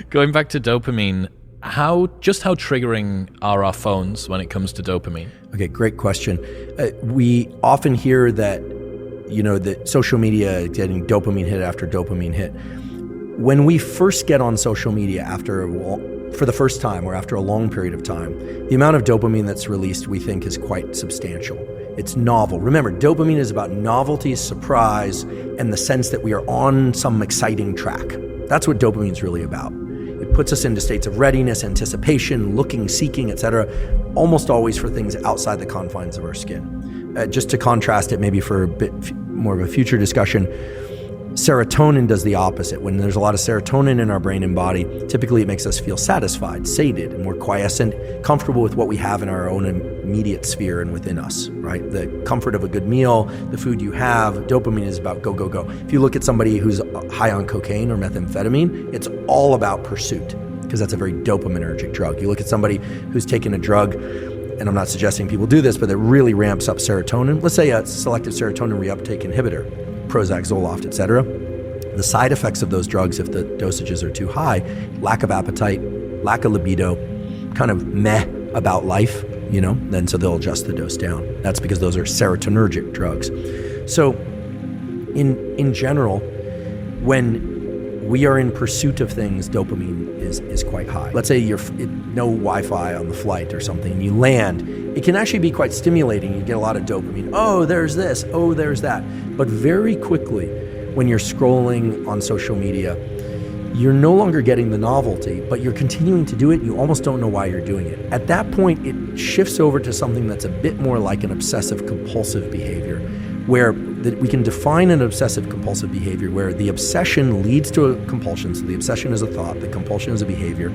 Going back to dopamine, how triggering are our phones when it comes to dopamine? Okay, great question. We often hear that, that social media getting dopamine hit after dopamine hit. When we first get on social media for the first time or after a long period of time, the amount of dopamine that's released we think is quite substantial. It's novel. Remember, dopamine is about novelty, surprise, and the sense that we are on some exciting track. That's what dopamine is really about. It puts us into states of readiness, anticipation, looking, seeking, etc., almost always for things outside the confines of our skin. Just to contrast it maybe for a bit more of a future discussion, serotonin does the opposite. When there's a lot of serotonin in our brain and body, typically it makes us feel satisfied, sated, and more quiescent, comfortable with what we have in our own immediate sphere and within us, right? The comfort of a good meal, the food you have. Dopamine is about go, go, go. If you look at somebody who's high on cocaine or methamphetamine, it's all about pursuit, because that's a very dopaminergic drug. You look at somebody who's taken a drug, and I'm not suggesting people do this, but it really ramps up serotonin. Let's say a selective serotonin reuptake inhibitor, Prozac, Zoloft, etc. The side effects of those drugs, if the dosages are too high, lack of appetite, lack of libido, kind of meh about life, then so they'll adjust the dose down. That's because those are serotonergic drugs. So in general, when we are in pursuit of things, dopamine is quite high. Let's say you're no Wi-Fi on the flight or something, and you land. It can actually be quite stimulating. You get a lot of dopamine. Oh, there's this. Oh, there's that. But very quickly, when you're scrolling on social media, you're no longer getting the novelty, but you're continuing to do it. You almost don't know why you're doing it. At that point, it shifts over to something that's a bit more like an obsessive compulsive behavior, where we can define an obsessive compulsive behavior where the obsession leads to a compulsion. So the obsession is a thought, the compulsion is a behavior,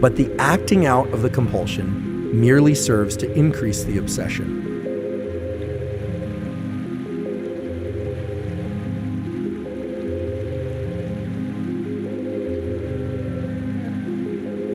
but the acting out of the compulsion merely serves to increase the obsession.